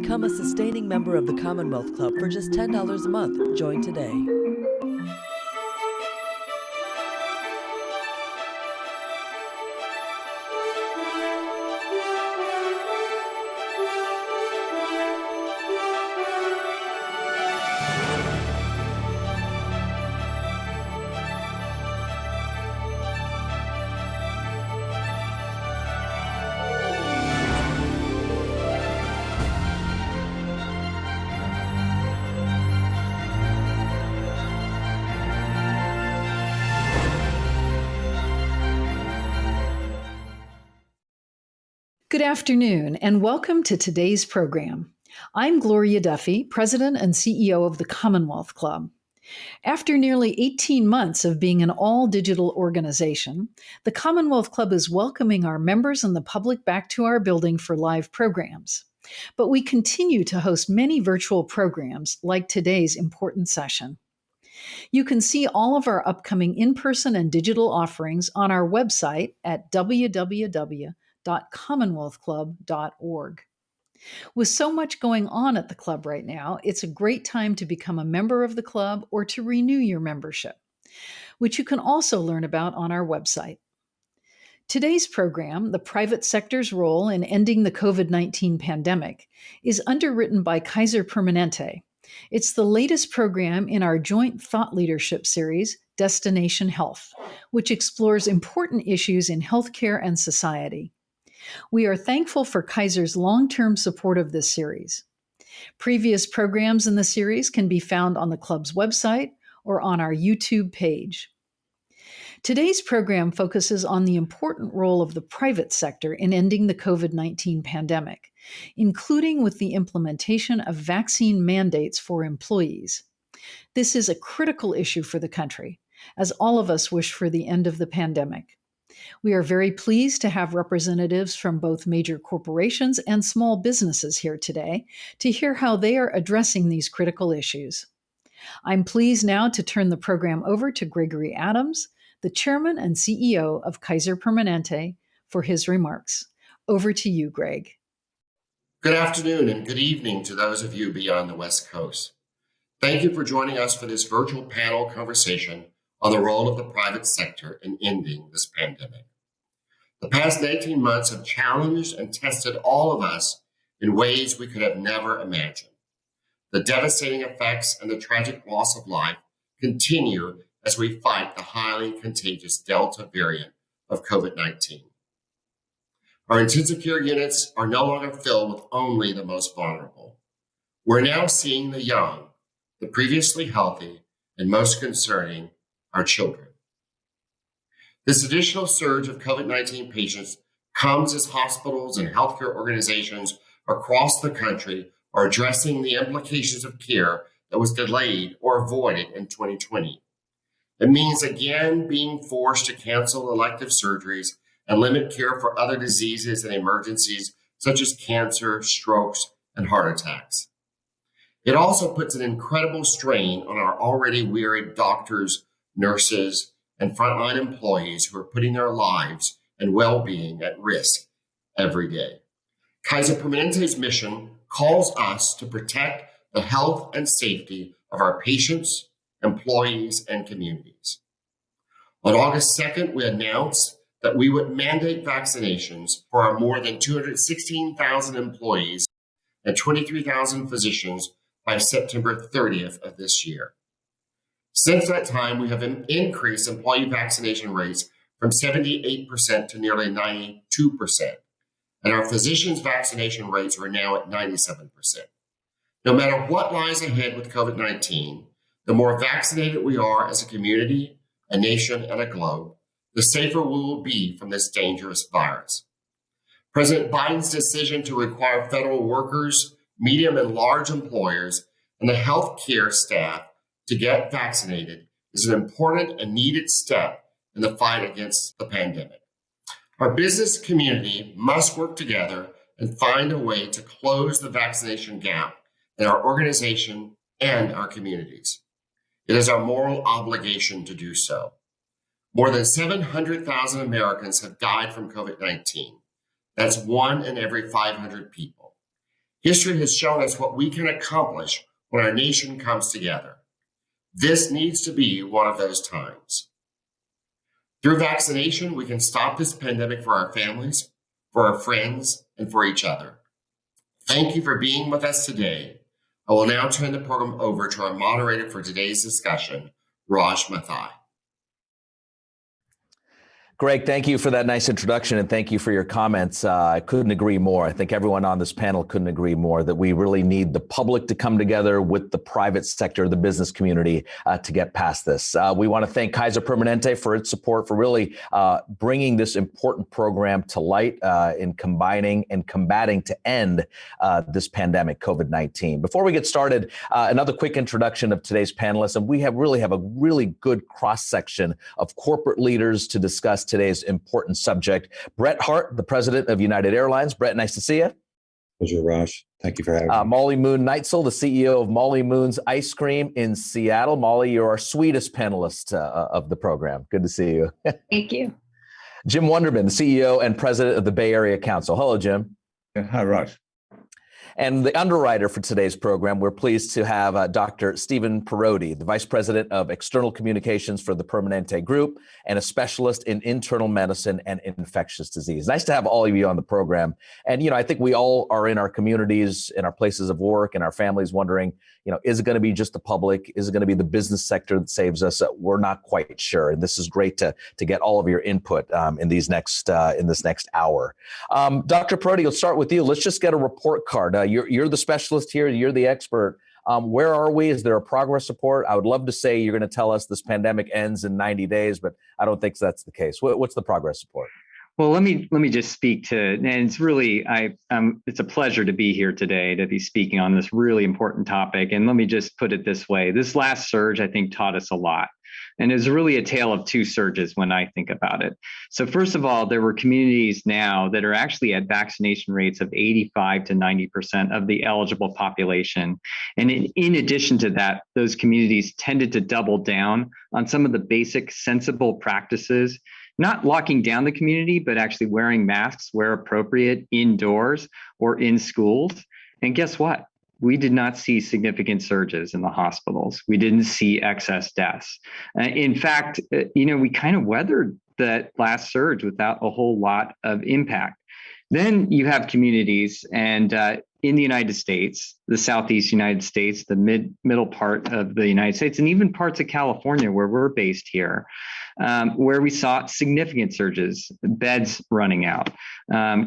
Become a sustaining member of the Commonwealth Club for just $10 a month. Join today. Good afternoon, and welcome to today's program. I'm Gloria Duffy, President and CEO of the Commonwealth Club. After nearly 18 months of being an all-digital organization, the Commonwealth Club is welcoming our members and the public back to our building for live programs. But we continue to host many virtual programs like today's important session. You can see all of our upcoming in-person and digital offerings on our website at www.commonwealthclub.org. With so much going on at the club right now, it's a great time to become a member of the club or to renew your membership, which you can also learn about on our website. Today's program, The Private Sector's Role in Ending the COVID-19 Pandemic, is underwritten by Kaiser Permanente. It's the latest program in our joint thought leadership series, Destination Health, which explores important issues in healthcare and society. We are thankful for Kaiser's long-term support of this series. Previous programs in the series can be found on the club's website or on our YouTube page. Today's program focuses on the important role of the private sector in ending the COVID-19 pandemic, including with the implementation of vaccine mandates for employees. This is a critical issue for the country, as all of us wish for the end of the pandemic. We are very pleased to have representatives from both major corporations and small businesses here today to hear how they are addressing these critical issues. I'm pleased now to turn the program over to Gregory Adams, the Chairman and CEO of Kaiser Permanente, for his remarks. Over to you, Greg. Good afternoon and good evening to those of you beyond the West Coast. Thank you for joining us for this virtual panel conversation on the role of the private sector in ending this pandemic. The past 18 months have challenged and tested all of us in ways we could have never imagined. The devastating effects and the tragic loss of life continue as we fight the highly contagious Delta variant of COVID-19. Our intensive care units are no longer filled with only the most vulnerable. We're now seeing the young, the previously healthy, and most concerning, our children. This additional surge of COVID-19 patients comes as hospitals and healthcare organizations across the country are addressing the implications of care that was delayed or avoided in 2020. It means again being forced to cancel elective surgeries and limit care for other diseases and emergencies such as cancer, strokes, and heart attacks. It also puts an incredible strain on our already wearied doctors, nurses, and frontline employees who are putting their lives and well-being at risk every day. Kaiser Permanente's mission calls us to protect the health and safety of our patients, employees, and communities. On August 2nd, we announced that we would mandate vaccinations for our more than 216,000 employees and 23,000 physicians by September 30th of this year. Since that time, we have increased employee vaccination rates from 78% to nearly 92%, and our physicians' vaccination rates are now at 97%. No matter what lies ahead with COVID-19, the more vaccinated we are as a community, a nation, and a globe, the safer we will be from this dangerous virus. President Biden's decision to require federal workers, medium and large employers, and the healthcare staff to get vaccinated is an important and needed step in the fight against the pandemic. Our business community must work together and find a way to close the vaccination gap in our organization and our communities. It is our moral obligation to do so. More than 700,000 Americans have died from COVID-19. That's 1 in every 500 people. History has shown us what we can accomplish when our nation comes together. This needs to be one of those times. Through vaccination, we can stop this pandemic for our families, for our friends, and for each other. Thank you for being with us today. I will now turn the program over to our moderator for today's discussion, Raj Mathai. Greg, thank you for that nice introduction, and thank you for your comments. I couldn't agree more. I think everyone on this panel couldn't agree more that we really need the public to come together with the private sector, the business community, to get past this. We want to thank Kaiser Permanente for its support for really bringing this important program to light in combining and combating to end this pandemic, COVID-19. Before we get started, another quick introduction of today's panelists, and we really have a really good cross-section of corporate leaders to discuss today's important subject. Brett Hart, the president of United Airlines. Brett, nice to see you. Pleasure, Raj. Thank you for having me. Molly Moon Neitzel, the CEO of Molly Moon's Ice Cream in Seattle. Molly, you're our sweetest panelist of the program. Good to see you. Thank you. Jim Wunderman, the CEO and president of the Bay Area Council. Hello, Jim. Hi, Raj. And the underwriter for today's program, we're pleased to have Dr. Stephen Parodi, the Vice President of External Communications for the Permanente Group and a specialist in internal medicine and infectious disease. Nice to have all of you on the program. And, I think we all are in our communities, in our places of work, and our families wondering, is it going to be just the public? Is it going to be the business sector that saves us? We're not quite sure. And this is great to get all of your input in this next hour. Dr. Parodi, let's start with you. Let's just get a report card. You're the specialist here. You're the expert. Where are we? Is there a progress report? I would love to say you're going to tell us this pandemic ends in 90 days, but I don't think that's the case. What's the progress report? Well, let me just speak to, and it's really, it's a pleasure to be here today to be speaking on this really important topic. And let me just put it this way. This last surge, I think, taught us a lot. And it's really a tale of two surges when I think about it. So first of all, there were communities now that are actually at vaccination rates of 85 to 90% of the eligible population. And in addition to that, those communities tended to double down on some of the basic sensible practices, not locking down the community, but actually wearing masks where appropriate indoors or in schools. And guess what? We did not see significant surges in the hospitals. We didn't see excess deaths. In fact, we kind of weathered that last surge without a whole lot of impact. Then you have communities, and in the United States, the Southeast United States, the middle part of the United States, and even parts of California where we're based here, where we saw significant surges, beds running out,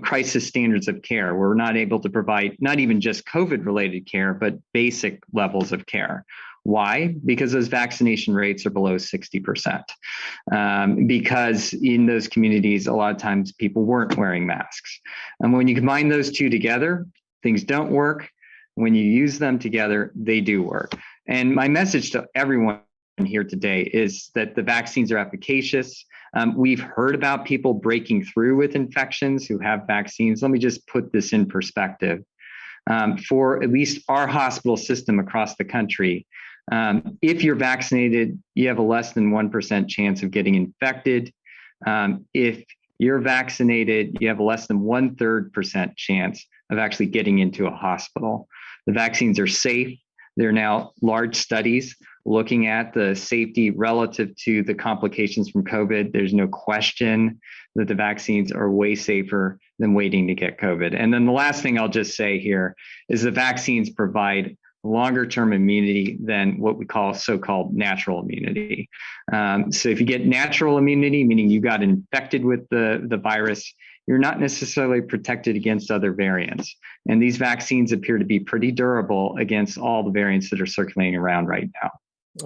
crisis standards of care. We're not able to provide not even just COVID-related care, but basic levels of care. Why? Because those vaccination rates are below 60%. Because in those communities, a lot of times people weren't wearing masks. And when you combine those two together, things don't work. When you use them together, they do work. And my message to everyone here today is that the vaccines are efficacious. We've heard about people breaking through with infections who have vaccines. Let me just put this in perspective. For at least our hospital system across the country, if you're vaccinated, you have a less than 1% chance of getting infected. If you're vaccinated, you have a less than 1/3% chance of actually getting into a hospital. The vaccines are safe. There are now large studies looking at the safety relative to the complications from COVID. There's no question that the vaccines are way safer than waiting to get COVID. And then the last thing I'll just say here is the vaccines provide longer-term immunity than what we call so-called natural immunity. So if you get natural immunity, meaning you got infected with the virus, you're not necessarily protected against other variants. And these vaccines appear to be pretty durable against all the variants that are circulating around right now.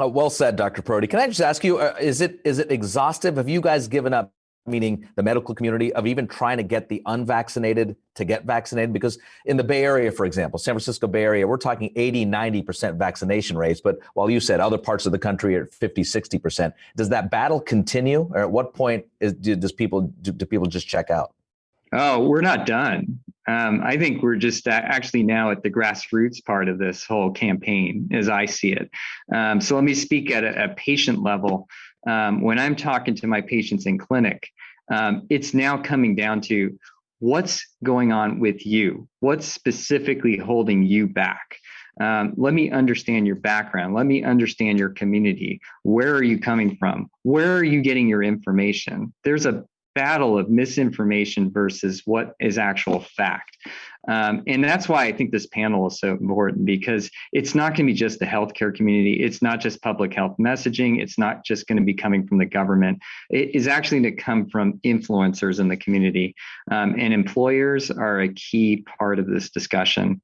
Well said, Dr. Parodi. Can I just ask you, is it exhaustive? Have you guys given up, meaning the medical community, of even trying to get the unvaccinated to get vaccinated? Because in the Bay Area, for example, San Francisco Bay Area, we're talking 80, 90% vaccination rates. But while you said other parts of the country are 50, 60%, does that battle continue? Or at what point do people just check out? Oh, we're not done. I think we're just actually now at the grassroots part of this whole campaign, as I see it. So let me speak at a patient level. When I'm talking to my patients in clinic, it's now coming down to what's going on with you? What's specifically holding you back? Let me understand your background. Let me understand your community. Where are you coming from? Where are you getting your information? There's a battle of misinformation versus what is actual fact. And that's why I think this panel is so important, because it's not going to be just the healthcare community. It's not just public health messaging. It's not just going to be coming from the government. It is actually going to come from influencers in the community. And employers are a key part of this discussion.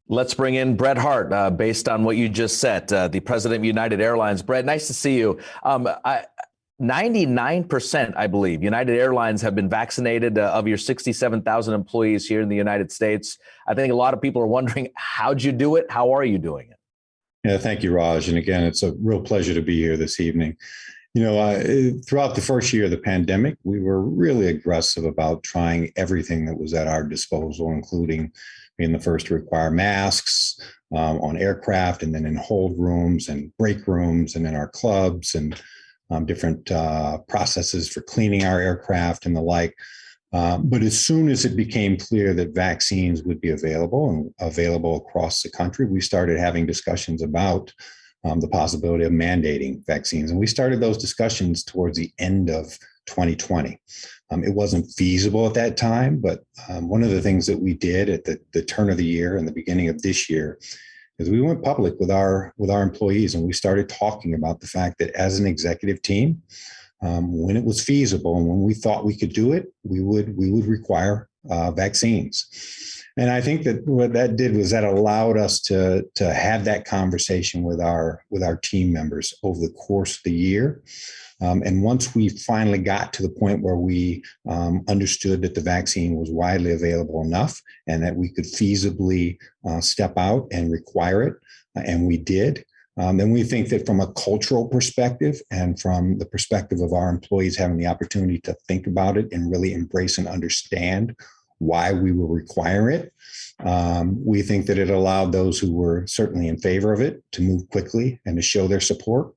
Let's bring in Brett Hart, based on what you just said, the president of United Airlines. Brett, nice to see you. 99%, I believe, United Airlines have been vaccinated of your 67,000 employees here in the United States. I think a lot of people are wondering, how'd you do it? How are you doing it? Yeah, thank you, Raj. And again, it's a real pleasure to be here this evening. Throughout the first year of the pandemic, we were really aggressive about trying everything that was at our disposal, including being the first to require masks on aircraft, and then in hold rooms and break rooms, and in our clubs, and different processes for cleaning our aircraft and the like. But as soon as it became clear that vaccines would be available and available across the country, we started having discussions about the possibility of mandating vaccines. And we started those discussions towards the end of 2020. It wasn't feasible at that time, but one of the things that we did at the turn of the year and the beginning of this year is we went public with our employees, and we started talking about the fact that as an executive team, when it was feasible and when we thought we could do it, we would require vaccines. And I think that what that did was that allowed us to have that conversation with our team members over the course of the year. And once we finally got to the point where we understood that the vaccine was widely available enough and that we could feasibly step out and require it, and we did, then we think that from a cultural perspective and from the perspective of our employees having the opportunity to think about it and really embrace and understand why we will require it, we think that it allowed those who were certainly in favor of it to move quickly and to show their support.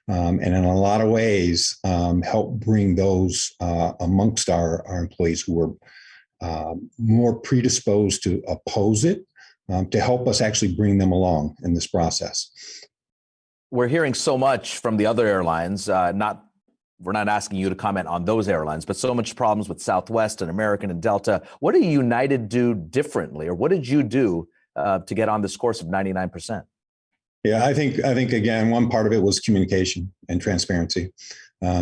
And in a lot of ways, help bring those amongst our employees who were more predisposed to oppose it, to help us actually bring them along in this process. We're hearing so much from the other airlines, we're not asking you to comment on those airlines, but so much problems with Southwest and American and Delta. What did United do differently, or what did you do to get on this course of 99%? Yeah, I think again, one part of it was communication and transparency.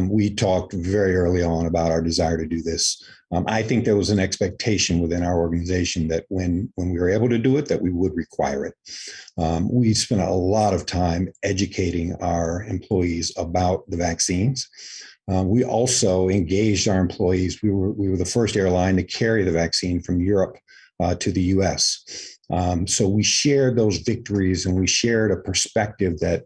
We talked very early on about our desire to do this. I think there was an expectation within our organization that when we were able to do it, that we would require it. We spent a lot of time educating our employees about the vaccines. We also engaged our employees. We were the first airline to carry the vaccine from Europe to the US. So we shared those victories, and we shared a perspective that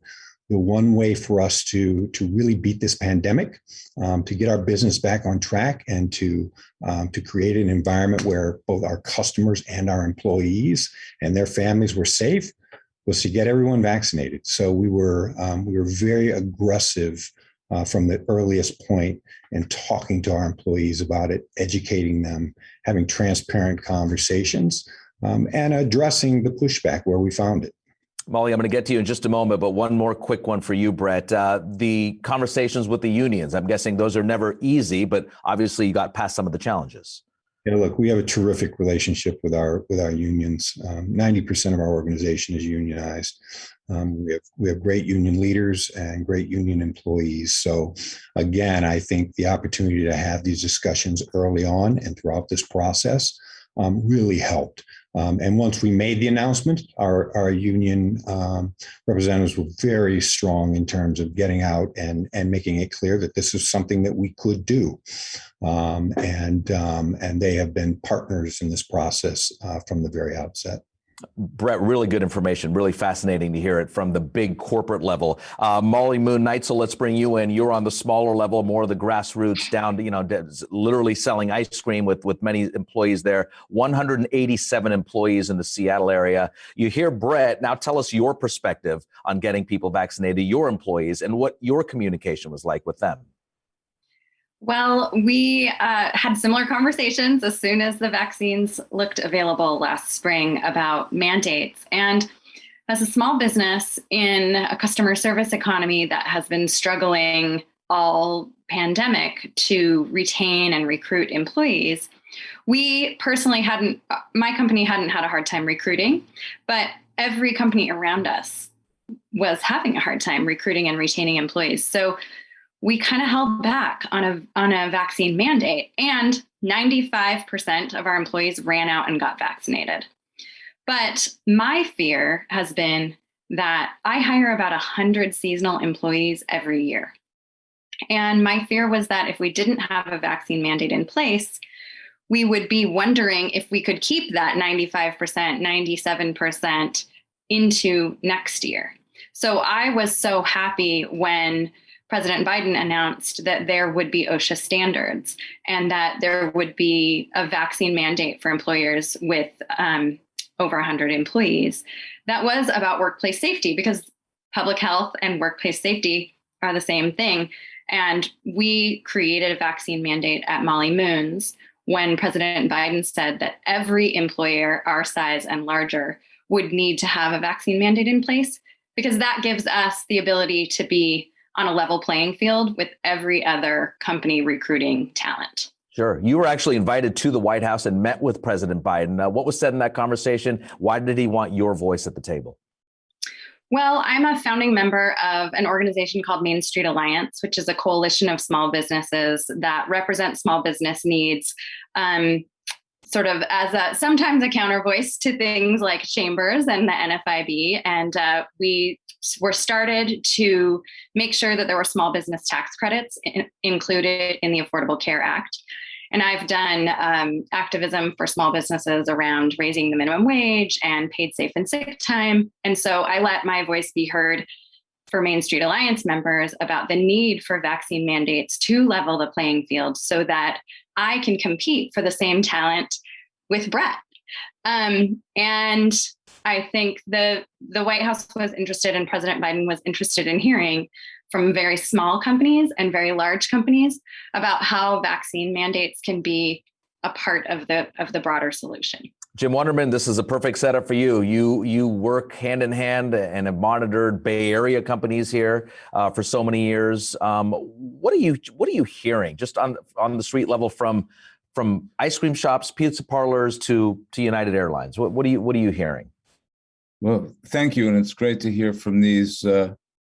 the one way for us to really beat this pandemic, to get our business back on track, and to create an environment where both our customers and our employees and their families were safe, was to get everyone vaccinated. So we were very aggressive from the earliest point in talking to our employees about it, educating them, having transparent conversations, and addressing the pushback where we found it. Molly, I'm going to get to you in just a moment, but one more quick one for you, Brett. The conversations with the unions, I'm guessing those are never easy, but obviously you got past some of the challenges. Yeah, look, we have a terrific relationship with our unions. 90% of our organization is unionized. We have great union leaders and great union employees. So again, I think the opportunity to have these discussions early on and throughout this process really helped. And once we made the announcement, our union representatives were very strong in terms of getting out and making it clear that this is something that we could do. And they have been partners in this process from the very outset. Brett, really good information, really fascinating to hear it from the big corporate level. Molly Moon Neitzel, let's bring you in. You're on the smaller level, more of the grassroots, down to, literally selling ice cream with many employees there. 187 employees in the Seattle area. You hear Brett. Now tell us your perspective on getting people vaccinated, your employees, and what your communication was like with them. Well, we had similar conversations as soon as the vaccines looked available last spring about mandates. And as a small business in a customer service economy that has been struggling all pandemic to retain and recruit employees, we personally my company hadn't had a hard time recruiting, but every company around us was having a hard time recruiting and retaining employees. So we kind of held back on a vaccine mandate, and 95% of our employees ran out and got vaccinated. But my fear has been that I hire about 100 seasonal employees every year. And my fear was that if we didn't have a vaccine mandate in place, we would be wondering if we could keep that 95%, 97% into next year. So I was so happy when President Biden announced that there would be OSHA standards and that there would be a vaccine mandate for employers with over 100 employees. That was about workplace safety, because public health and workplace safety are the same thing. And we created a vaccine mandate at Molly Moons when President Biden said that every employer our size and larger would need to have a vaccine mandate in place, because that gives us the ability to be on a level playing field with every other company recruiting talent. Sure. You were actually invited to the White House and met with President Biden. What was said in that conversation? Why did he want your voice at the table? Well, I'm a founding member of an organization called Main Street Alliance, which is a coalition of small businesses that represent small business needs, sort of as sometimes a counter voice to things like Chambers and the NFIB. And we were started to make sure that there were small business tax credits included in the Affordable Care Act. And I've done activism for small businesses around raising the minimum wage and paid safe and sick time. And so I let my voice be heard for Main Street Alliance members about the need for vaccine mandates to level the playing field so that I can compete for the same talent with Brett. And I think the White House was interested, and President Biden was interested in hearing from very small companies and very large companies about how vaccine mandates can be a part of the broader solution. Jim Wunderman, this is a perfect setup for you. You work hand in hand and have monitored Bay Area companies here for so many years. What are you hearing just on the street level from ice cream shops, pizza parlors to United Airlines? What are you hearing? Well, thank you, and it's great to hear from these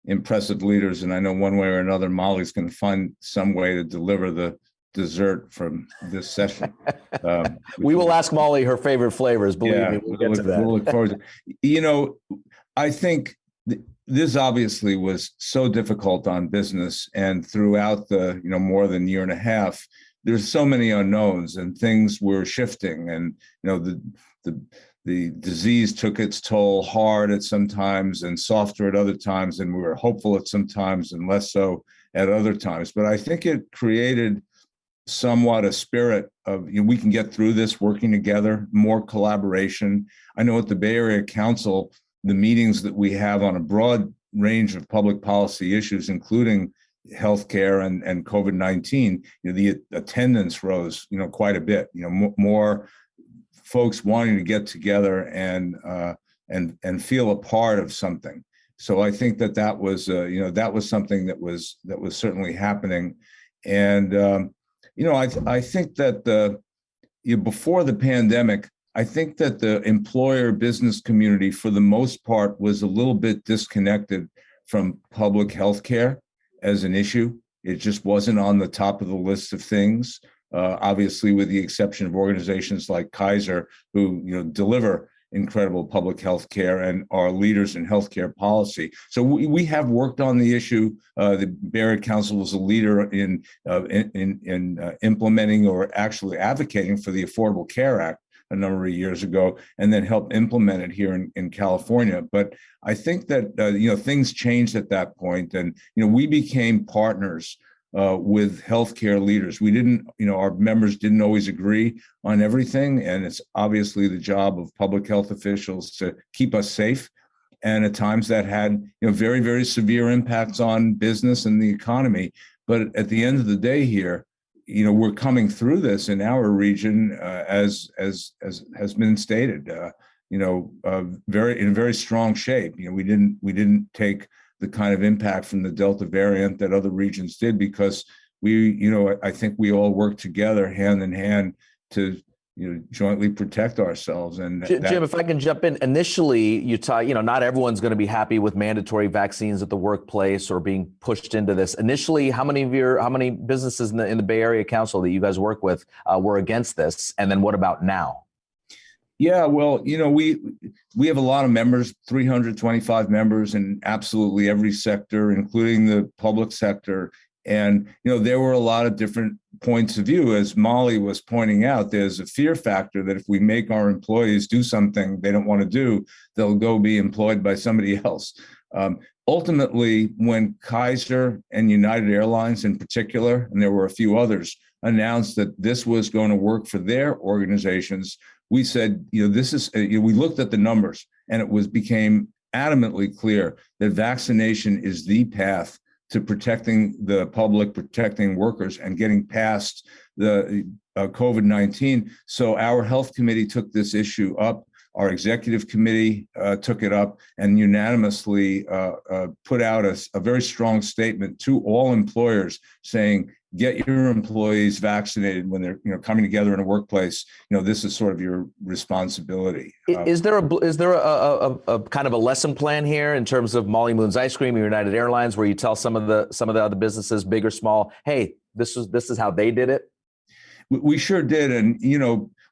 impressive leaders. And I know one way or another, Molly's going to find some way to deliver the dessert from this session. We will ask Molly her favorite flavors. Believe me, we'll get to that. We'll look forward to. I think this obviously was so difficult on business, and throughout the more than a year and a half, there's so many unknowns, and things were shifting, and the disease took its toll hard at some times and softer at other times, and we were hopeful at some times and less so at other times. But I think it created somewhat a spirit of we can get through this working together, more collaboration. I know at the Bay Area Council, the meetings that we have on a broad range of public policy issues, including healthcare and COVID-19, the attendance rose, quite a bit. More folks wanting to get together and feel a part of something. So I think that was that was something that was certainly happening, and I think that before the pandemic, I think that the employer business community, for the most part, was a little bit disconnected from public health care as an issue. It just wasn't on the top of the list of things. Obviously, with the exception of organizations like Kaiser, who deliver incredible public health care and are leaders in healthcare policy. So we have worked on the issue. The Bay Area Council was a leader in implementing or actually advocating for the Affordable Care Act a number of years ago, and then helped implement it here in California. But I think that things changed at that point, and we became partners with healthcare leaders. We didn't, our members didn't always agree on everything, and it's obviously the job of public health officials to keep us safe. And at times that had, very, very severe impacts on business and the economy. But at the end of the day here, we're coming through this in our region as has been stated, very in very strong shape. We didn't take the kind of impact from the Delta variant that other regions did because I think we all work together hand in hand to jointly protect ourselves. And Jim, if I can jump in, initially you talk, not everyone's going to be happy with mandatory vaccines at the workplace or being pushed into this. Initially, how many businesses in the Bay Area Council that you guys work with were against this? And then what about now? Yeah, well, we have a lot of members, 325 members in absolutely every sector, including the public sector. And, there were a lot of different points of view. As Molly was pointing out, there's a fear factor that if we make our employees do something they don't want to do, they'll go be employed by somebody else. Ultimately, when Kaiser and United Airlines in particular, and there were a few others, announced that this was going to work for their organizations, we said, this is, we looked at the numbers and it became adamantly clear that vaccination is the path to protecting the public, protecting workers, and getting past the COVID-19. So our health committee took this issue up. Our executive committee took it up and unanimously put out a very strong statement to all employers saying, get your employees vaccinated when they're coming together in a workplace. This is sort of your responsibility. Is there a kind of a lesson plan here in terms of Molly Moon's Ice Cream or United Airlines, where you tell some of the other businesses, big or small, hey, this is how they did it? We sure did, and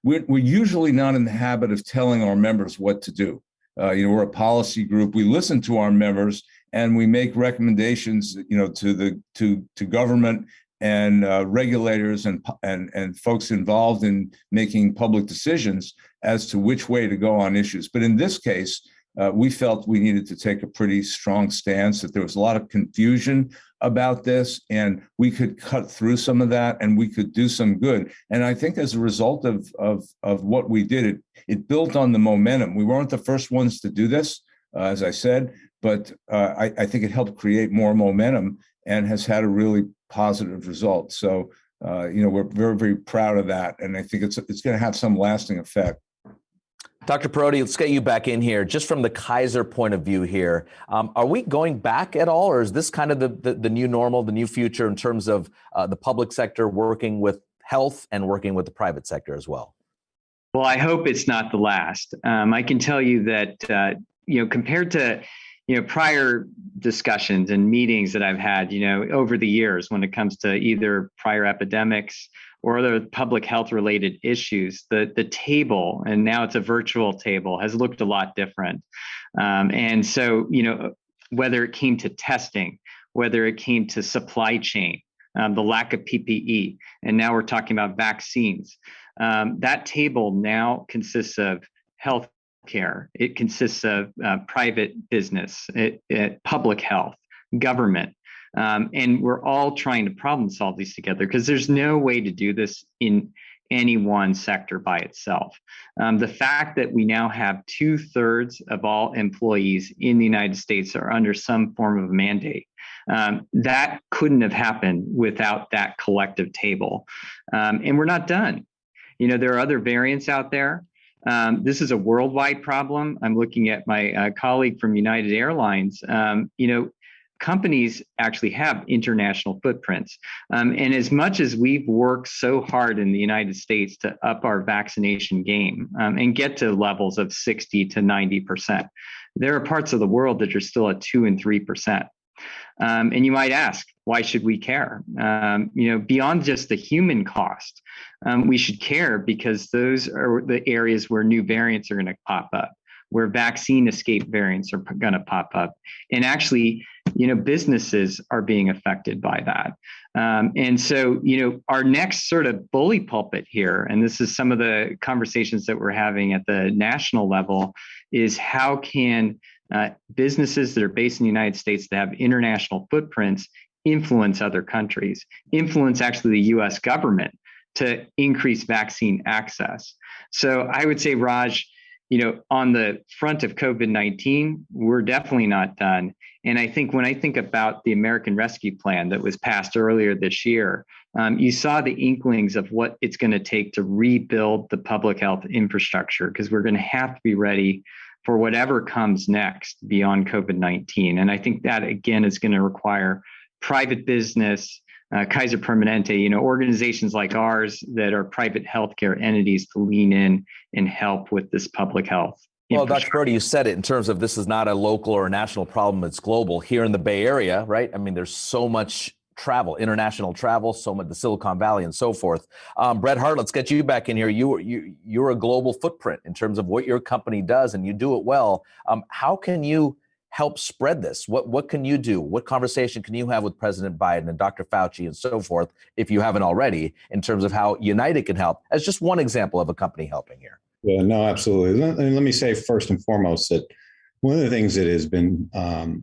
we're usually not in the habit of telling our members what to do. We're a policy group. We listen to our members and we make recommendations, to government and regulators and folks involved in making public decisions as to which way to go on issues. But in this case, we felt we needed to take a pretty strong stance, that there was a lot of confusion about this, and we could cut through some of that and we could do some good. And I think as a result of what we did, it built on the momentum. We weren't the first ones to do this, as I said, but I think it helped create more momentum and has had a really positive result. So, we're very, very proud of that. And I think it's going to have some lasting effect. Dr. Perotti, let's get you back in here. Just from the Kaiser point of view here, are we going back at all, or is this kind of the new normal, the new future in terms of the public sector working with health and working with the private sector as well? Well, I hope it's not the last. I can tell you that, compared to prior discussions and meetings that I've had, over the years when it comes to either prior epidemics or other public health related issues, the table, and now it's a virtual table, has looked a lot different. And so, whether it came to testing, whether it came to supply chain, the lack of PPE, and now we're talking about vaccines, that table now consists of health care. It consists of private business, public health, government. And we're all trying to problem solve these together because there's no way to do this in any one sector by itself. The fact that we now have 2/3 of all employees in the United States are under some form of mandate, that couldn't have happened without that collective table. And we're not done. There are other variants out there. This is a worldwide problem. I'm looking at my colleague from United Airlines. Companies actually have international footprints. And as much as we've worked so hard in the United States to up our vaccination game and get to levels of 60 to 90%, there are parts of the world that are still at 2 and 3%. And you might ask, why should we care? Beyond just the human cost, we should care because those are the areas where new variants are going to pop up, where vaccine escape variants are going to pop up. And actually, businesses are being affected by that. And so, our next sort of bully pulpit here, and this is some of the conversations that we're having at the national level, is how can businesses that are based in the United States that have international footprints influence other countries, influence actually the US government to increase vaccine access. So I would say, Raj, on the front of COVID-19, we're definitely not done. And I think when I think about the American Rescue Plan that was passed earlier this year, you saw the inklings of what it's going to take to rebuild the public health infrastructure, because we're going to have to be ready for whatever comes next beyond COVID-19. And I think that, again, is going to require private business, Kaiser Permanente, organizations like ours that are private healthcare entities to lean in and help with this public health. Well, Dr. Perotti, you said it in terms of this is not a local or a national problem, it's global. Here in the Bay Area, right? I mean, there's so much travel, international travel, so much, the Silicon Valley and so forth. Brett Hart, let's get you back in here. You're a global footprint in terms of what your company does, and you do it well. How can you help spread this? What can you do? What conversation can you have with President Biden and Dr. Fauci and so forth, if you haven't already, in terms of how United can help, as just one example of a company helping here? Yeah, no, absolutely. Let me say first and foremost that one of the things that has been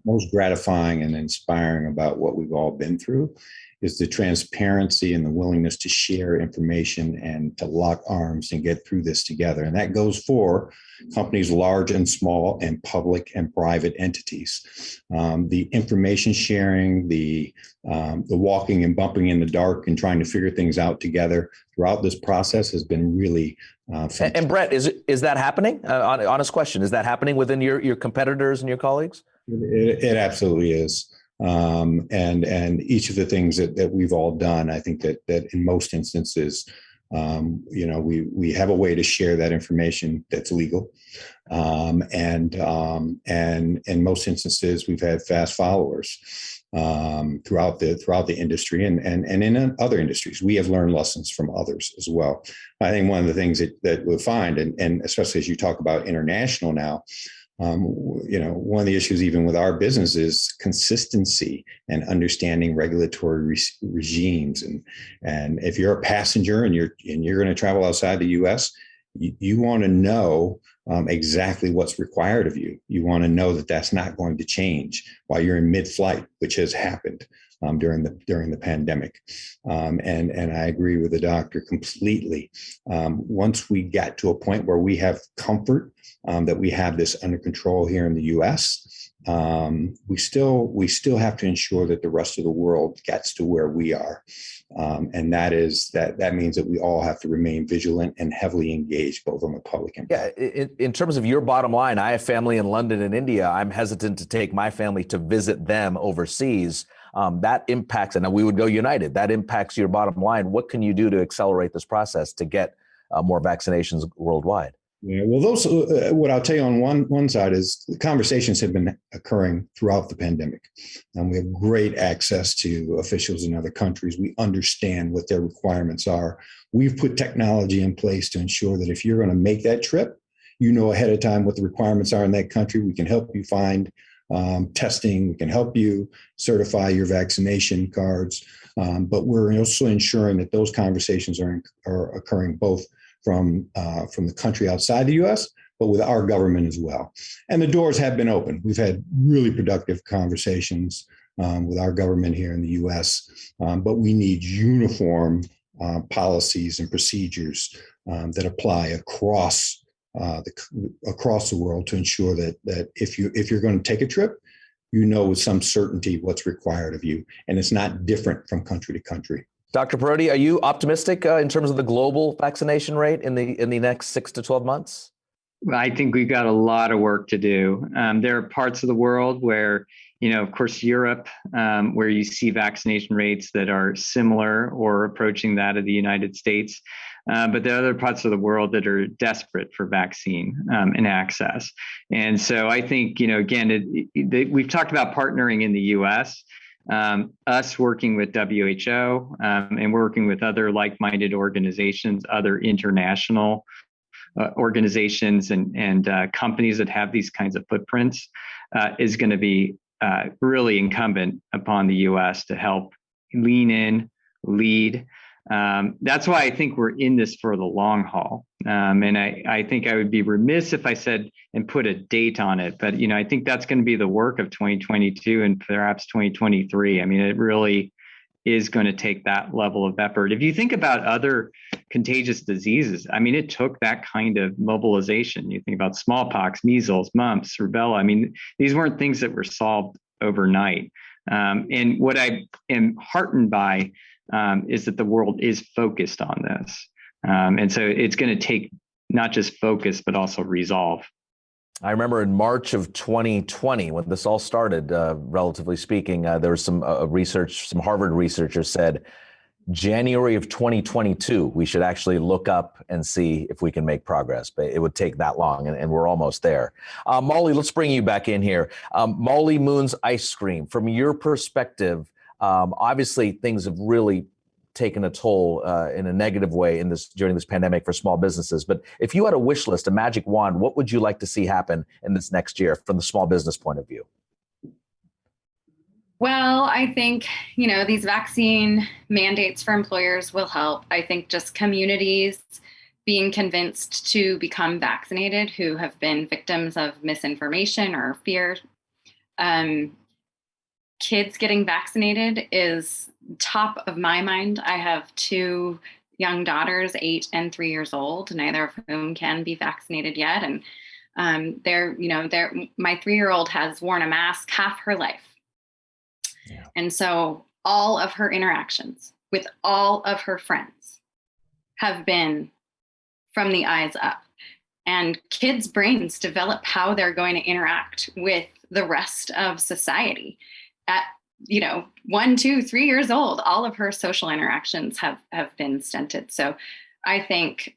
most gratifying and inspiring about what we've all been through is the transparency and the willingness to share information and to lock arms and get through this together. And that goes for companies large and small and public and private entities. The information sharing, the walking and bumping in the dark and trying to figure things out together throughout this process has been really fantastic. And Brett, is that happening? Honest question, is that happening within your competitors and your colleagues? It absolutely is. And each of the things that we've all done, I think that in most instances, we have a way to share that information that's legal. And in most instances, we've had fast followers throughout the industry and in other industries. We have learned lessons from others as well. I think one of the things that we'll find, and especially as you talk about international now, one of the issues even with our business is consistency and understanding regulatory regimes. And if you're a passenger and you're going to travel outside the U.S., you want to know exactly what's required of you. You want to know that that's not going to change while you're in mid-flight, which has happened during the pandemic. And I agree with the doctor completely. Once we got to a point where we have comfort that we have this under control here in the U.S., we still have to ensure that the rest of the world gets to where we are. And that means that we all have to remain vigilant and heavily engaged, both on the public and private. Yeah, in terms of your bottom line, I have family in London and India. I'm hesitant to take my family to visit them overseas. That impacts, and we would go United, that impacts your bottom line. What can you do to accelerate this process to get more vaccinations worldwide? Yeah, well, what I'll tell you on one side is the conversations have been occurring throughout the pandemic. And we have great access to officials in other countries. We understand what their requirements are. We've put technology in place to ensure that if you're going to make that trip, you know ahead of time what the requirements are in that country. We can help you find testing. We can help you certify your vaccination cards. But we're also ensuring that those conversations are occurring both from the country outside the U.S., but with our government as well. And the doors have been open. We've had really productive conversations with our government here in the U.S., but we need uniform policies and procedures that apply across the world to ensure that if you're going to take a trip, you know with some certainty what's required of you, and it's not different from country to country. Dr. Perotti, are you optimistic in terms of the global vaccination rate in the next 6 to 12 months? I think we've got a lot of work to do. There are parts of the world where, of course, Europe, where you see vaccination rates that are similar or approaching that of the United States. But there are other parts of the world that are desperate for vaccine and access. And so I think, again, we've talked about partnering in the U.S., us working with WHO and working with other like-minded organizations, other international organizations and companies that have these kinds of footprints is going to be really incumbent upon the U.S. to help lean in, lead. That's why I think we're in this for the long haul. And I think I would be remiss if I said and put a date on it, but I think that's going to be the work of 2022 and perhaps 2023. I mean, it really is going to take that level of effort. If you think about other contagious diseases, I mean, it took that kind of mobilization. You think about smallpox, measles, mumps, rubella. I mean, these weren't things that were solved overnight. And what I am heartened by is that the world is focused on this. And so it's going to take not just focus, but also resolve. I remember in March of 2020, when this all started, relatively speaking, there was some research, some Harvard researchers said, January of 2022, we should actually look up and see if we can make progress, but it would take that long, and we're almost there. Molly, let's bring you back in here. Molly Moon's Ice Cream, from your perspective, obviously things have really taken a toll in a negative way during this pandemic for small businesses. But if you had a wish list, a magic wand, what would you like to see happen in this next year from the small business point of view? Well, I think, these vaccine mandates for employers will help. I think just communities being convinced to become vaccinated who have been victims of misinformation or fear. Kids getting vaccinated is top of my mind. I have 2 young daughters, 8 and 3 years old, neither of whom can be vaccinated yet. And my 3-year-old has worn a mask half her life. Yeah. And so all of her interactions with all of her friends have been from the eyes up. And kids' brains develop how they're going to interact with the rest of society. At 1, 2, 3 years old, all of her social interactions have been stunted. So I think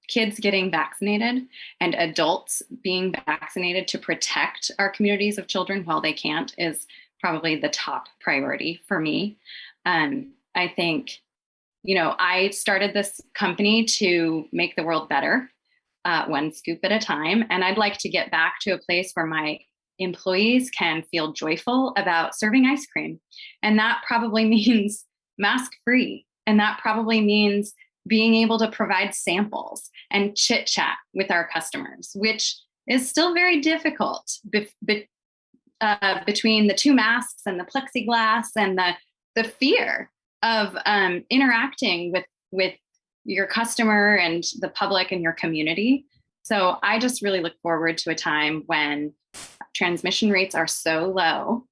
kids getting vaccinated and adults being vaccinated to protect our communities of children while they can't is probably the top priority for me. I think, I started this company to make the world better, one scoop at a time. And I'd like to get back to a place where my employees can feel joyful about serving ice cream. And that probably means mask free. And that probably means being able to provide samples and chit chat with our customers, which is still very difficult between the 2 masks and the plexiglass and the fear of interacting with your customer and the public and your community. So I just really look forward to a time when transmission rates are so low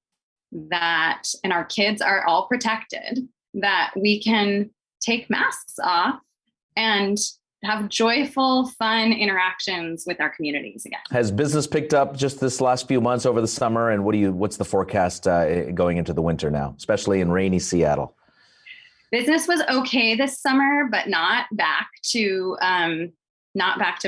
and our kids are all protected, that we can take masks off and have joyful, fun interactions with our communities again. Has business picked up just this last few months over the summer? And what's the forecast going into the winter now, especially in rainy Seattle? Business was okay this summer, but not back to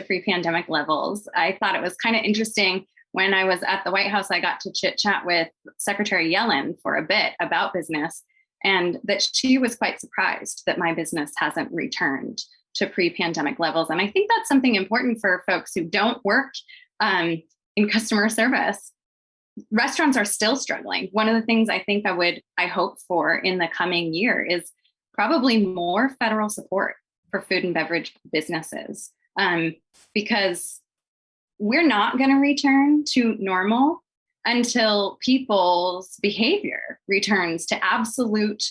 pre-pandemic levels. I thought it was kind of interesting when I was at the White House. I got to chit chat with Secretary Yellen for a bit about business, and that she was quite surprised that my business hasn't returned to pre-pandemic levels. And I think that's something important for folks who don't work in customer service. Restaurants are still struggling. One of the things I think I hope for in the coming year is probably more federal support for food and beverage businesses, because we're not going to return to normal until people's behavior returns to absolute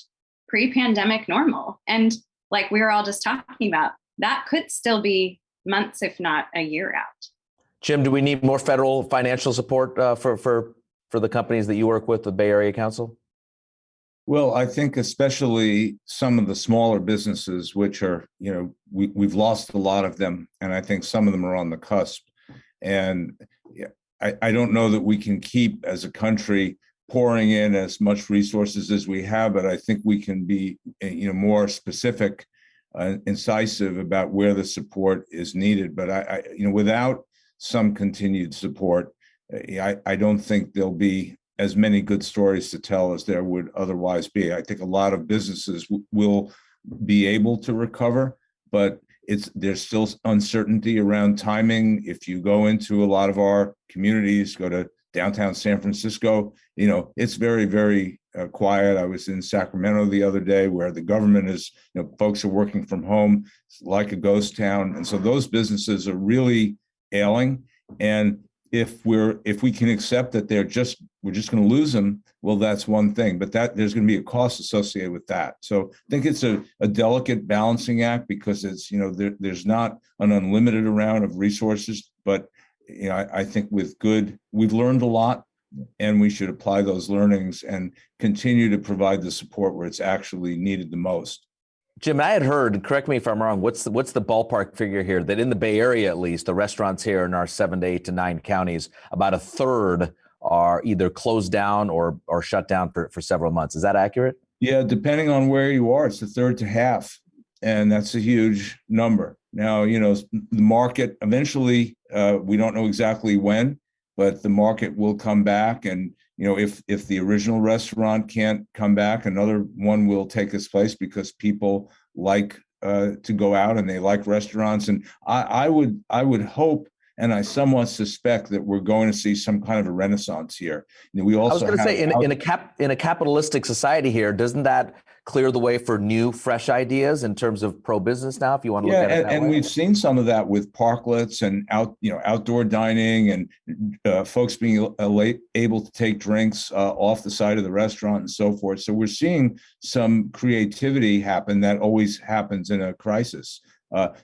pre-pandemic normal. And like we were all just talking about, that could still be months, if not a year out. Jim, do we need more federal financial support for the companies that you work with, the Bay Area Council? Well, I think especially some of the smaller businesses, which are, we've lost a lot of them, and I think some of them are on the cusp. And I don't know that we can keep, as a country, pouring in as much resources as we have, but I think we can be, more specific, incisive about where the support is needed. But without some continued support, I don't think there'll be as many good stories to tell as there would otherwise be. I think a lot of businesses will be able to recover, but there's still uncertainty around timing. If you go into a lot of our communities, go to downtown San Francisco, it's very, very quiet. I was in Sacramento the other day, where the government is, folks are working from home. It's like a ghost town. And so those businesses are really ailing. And if we can accept that we're just going to lose them, well, that's one thing, but there's going to be a cost associated with that. So I think it's a delicate balancing act, because it's, there's not an unlimited amount of resources, but I think we've learned a lot and we should apply those learnings and continue to provide the support where it's actually needed the most. Jim, I had heard, correct me if I'm wrong, what's the ballpark figure here, that in the Bay Area, at least, the restaurants here in our 7 to 8 to 9 counties, about a third are either closed down or shut down for several months. Is that accurate? Yeah, depending on where you are, it's a third to half. And that's a huge number. Now, the market eventually, we don't know exactly when, but the market will come back. And, if the original restaurant can't come back, another one will take its place because people like to go out and they like restaurants. And I would hope, and I somewhat suspect, that we're going to see some kind of a renaissance here. We also I was going to say, in a capitalistic society here, doesn't that clear the way for new, fresh ideas in terms of pro-business now, if you want to look at it that way? And we've seen some of that with parklets and outdoor dining and folks being able to take drinks off the side of the restaurant and so forth. So we're seeing some creativity happen that always happens in a crisis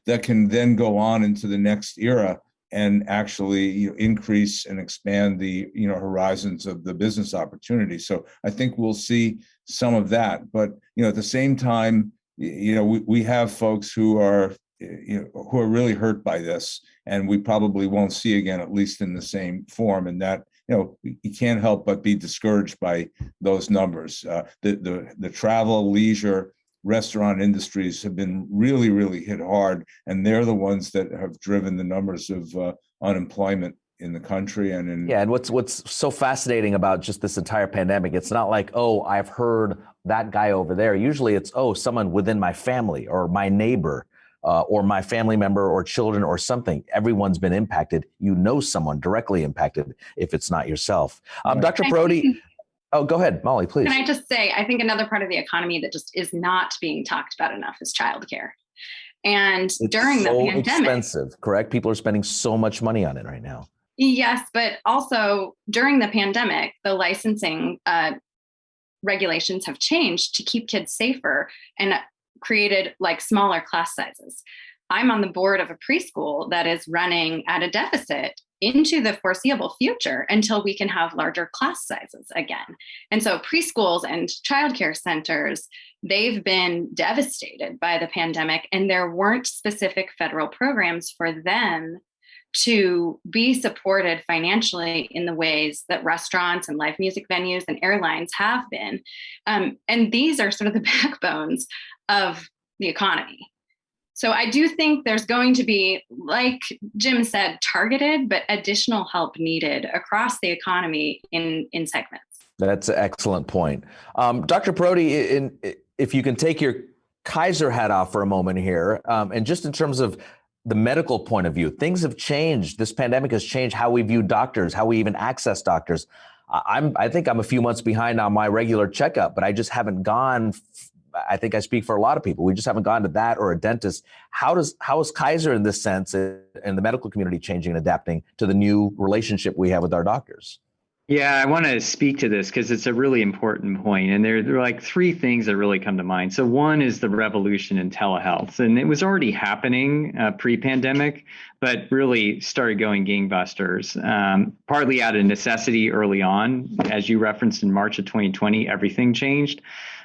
that can then go on into the next era and actually increase and expand the horizons of the business opportunity. So I think we'll see some of that. But at the same time, we have folks who are really hurt by this, and we probably won't see again, at least in the same form. And that you can't help but be discouraged by those numbers. The travel, leisure, restaurant industries have been really, really hit hard, and they're the ones that have driven the numbers of unemployment in the country and in. Yeah, and what's so fascinating about just this entire pandemic, it's not like, oh, I've heard that guy over there. Usually it's, oh, someone within my family or my neighbor or my family member or children or something. Everyone's been impacted. Someone directly impacted if it's not yourself. Dr. Perotti. Oh, go ahead, Molly, please. Can I just say, I think another part of the economy that just is not being talked about enough is childcare. And it's during the pandemic, expensive, correct? People are spending so much money on it right now. Yes, but also during the pandemic, the licensing regulations have changed to keep kids safer and created smaller class sizes. I'm on the board of a preschool that is running at a deficit into the foreseeable future until we can have larger class sizes again. And so preschools and childcare centers, they've been devastated by the pandemic, and there weren't specific federal programs for them to be supported financially in the ways that restaurants and live music venues and airlines have been. And these are sort of the backbones of the economy. So I do think there's going to be, like Jim said, targeted but additional help needed across the economy in segments. That's an excellent point. Dr. Perotti, if you can take your Kaiser hat off for a moment here, and just in terms of the medical point of view, things have changed. This pandemic has changed how we view doctors, how we even access doctors. I think I'm a few months behind on my regular checkup, but I just haven't gone. I think I speak for a lot of people. We just haven't gone to that or a dentist. How is Kaiser in this sense and the medical community changing and adapting to the new relationship we have with our doctors? Yeah, I want to speak to this because it's a really important point. And there are three things that really come to mind. So one is the revolution in telehealth. And it was already happening pre-pandemic, but really started going gangbusters, partly out of necessity early on. As you referenced in March of 2020, everything changed.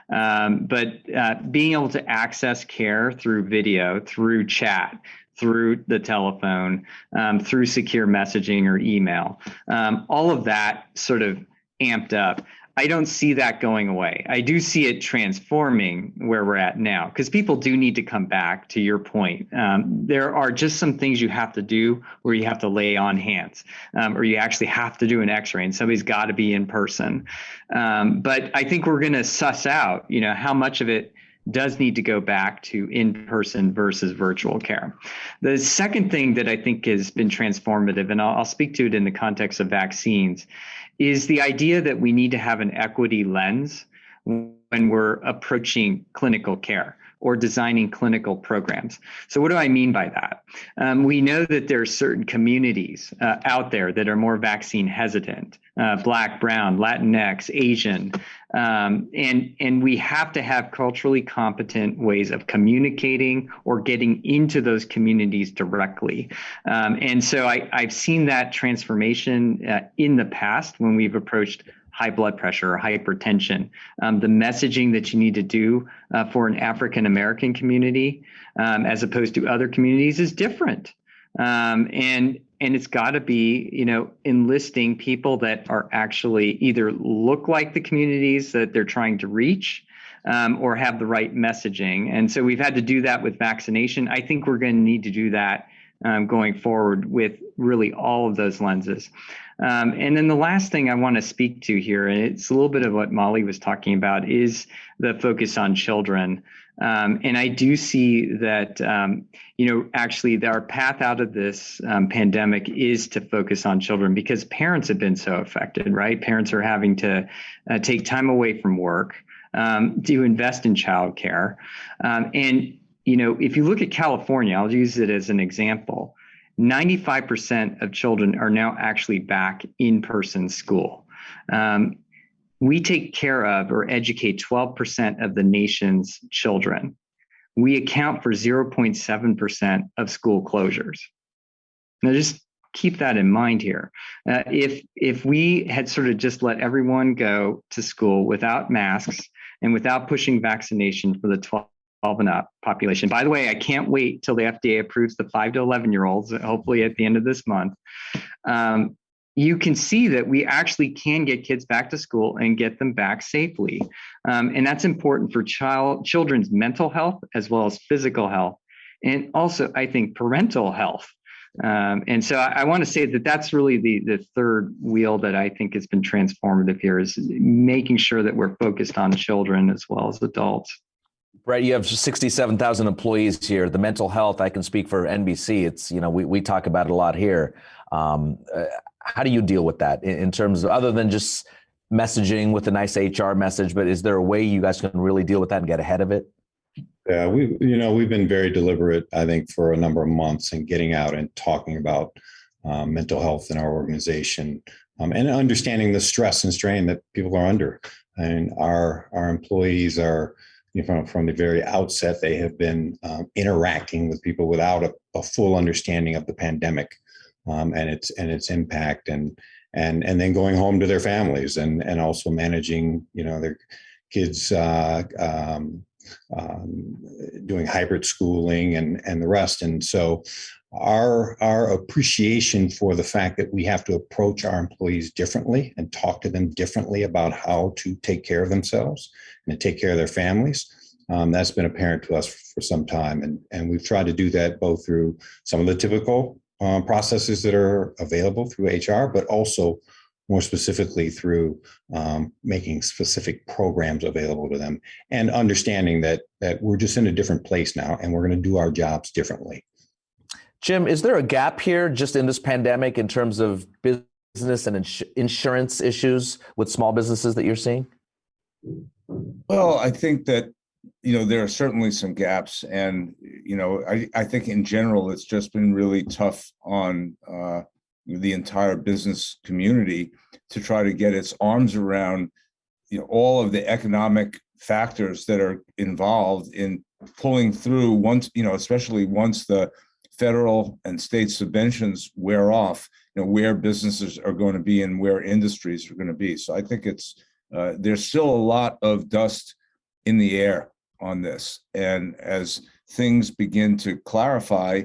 But being able to access care through video, through chat, through the telephone, through secure messaging or email, all of that sort of amped up. I don't see that going away. I do see it transforming where we're at now, because people do need to come back, to your point. There are just some things you have to do where you have to lay on hands, or you actually have to do an x-ray and somebody's got to be in person. But I think we're going to suss out, how much of it does need to go back to in-person versus virtual care. The second thing that I think has been transformative, and I'll speak to it in the context of vaccines, is the idea that we need to have an equity lens when we're approaching clinical care. or designing clinical programs. So what do I mean by that? We know that there are certain communities out there that are more vaccine hesitant, Black, Brown, Latinx, Asian, and we have to have culturally competent ways of communicating or getting into those communities directly. And so I've seen that transformation in the past when we've approached high blood pressure or hypertension. The messaging that you need to do for an African American community as opposed to other communities is different. And it's got to be, enlisting people that are actually either look like the communities that they're trying to reach or have the right messaging. And so we've had to do that with vaccination. I think we're going to need to do that going forward with really all of those lenses. And then the last thing I want to speak to here, and it's a little bit of what Molly was talking about, is the focus on children. And I do see that, actually our path out of this pandemic is to focus on children because parents have been so affected, right? Parents are having to take time away from work to invest in childcare. And if you look at California, I'll use it as an example, 95% of children are now actually back in-person school. We take care of or educate 12% of the nation's children. We account for 0.7% of school closures. Now, just keep that in mind here. If we had sort of just let everyone go to school without masks and without pushing vaccination for the 12 and up population. By the way, I can't wait till the FDA approves the 5 to 11-year-olds, hopefully at the end of this month. You can see that we actually can get kids back to school and get them back safely. And that's important for children's mental health as well as physical health. And also, I think, parental health. And so I want to say that that's really the third wheel that I think has been transformative here, is making sure that we're focused on children as well as adults. Brett, you have 67,000 employees here. The mental health, I can speak for NBC. It's, we talk about it a lot here. How do you deal with that in terms of, other than just messaging with a nice HR message, but is there a way you guys can really deal with that and get ahead of it? Yeah, we've been very deliberate, I think, for a number of months in getting out and talking about mental health in our organization and understanding the stress and strain that people are under. And our employees are, from the very outset, they have been interacting with people without a full understanding of the pandemic and its impact, and then going home to their families and also managing, their kids doing hybrid schooling and the rest. And so our appreciation for the fact that we have to approach our employees differently and talk to them differently about how to take care of themselves and to take care of their families. That's been apparent to us for some time. And we've tried to do that both through some of the typical processes that are available through HR, but also more specifically through making specific programs available to them and understanding that we're just in a different place now and we're going to do our jobs differently. Jim, is there a gap here just in this pandemic in terms of business and insurance issues with small businesses that you're seeing? Well, I think that, there are certainly some gaps. And, I think in general, it's just been really tough on the entire business community to try to get its arms around, all of the economic factors that are involved in pulling through once, especially once the federal and state subventions wear off, where businesses are going to be and where industries are going to be. So I think it's there's still a lot of dust in the air on this. And as things begin to clarify,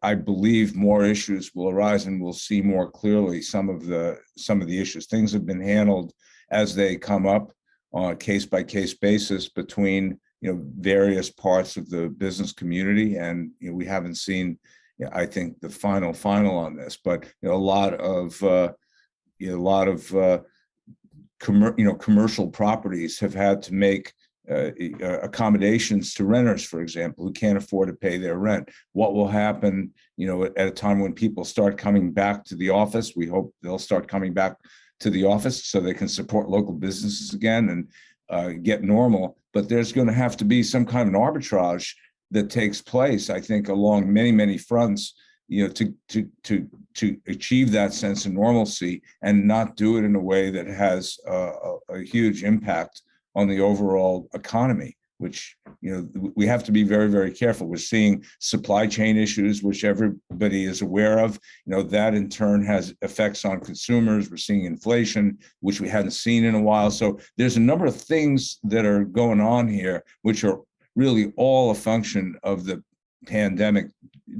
I believe more issues will arise and we'll see more clearly some of the issues. Things have been handled as they come up on a case-by-case basis between various parts of the business community, and we haven't seen, I think, the final on this. But a lot of commercial properties have had to make accommodations to renters, for example, who can't afford to pay their rent. What will happen, at a time when people start coming back to the office? We hope they'll start coming back to the office so they can support local businesses again. And get normal, but there's going to have to be some kind of an arbitrage that takes place, I think, along many, many fronts, to achieve that sense of normalcy and not do it in a way that has a huge impact on the overall economy, which, we have to be very, very careful. We're seeing supply chain issues, which everybody is aware of. That in turn has effects on consumers. We're seeing inflation, which we hadn't seen in a while. So there's a number of things that are going on here, which are really all a function of the pandemic,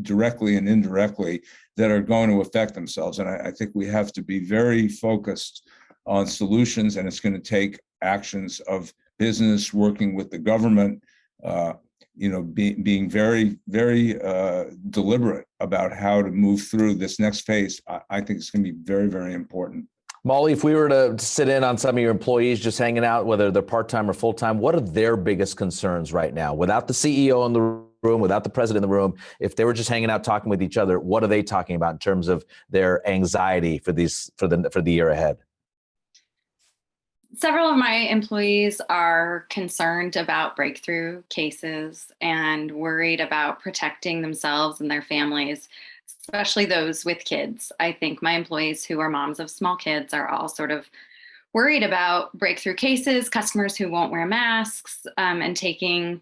directly and indirectly, that are going to affect themselves. And I think we have to be very focused on solutions, and it's going to take actions of business working with the government, being very, very deliberate about how to move through this next phase. I think it's going to be very, very important. Molly, if we were to sit in on some of your employees just hanging out, whether they're part-time or full-time, what are their biggest concerns right now? Without the CEO in the room, without the president in the room, if they were just hanging out talking with each other, what are they talking about in terms of their anxiety for the year ahead? Several of my employees are concerned about breakthrough cases and worried about protecting themselves and their families, especially those with kids. I think my employees who are moms of small kids are all sort of worried about breakthrough cases, customers who won't wear masks, and taking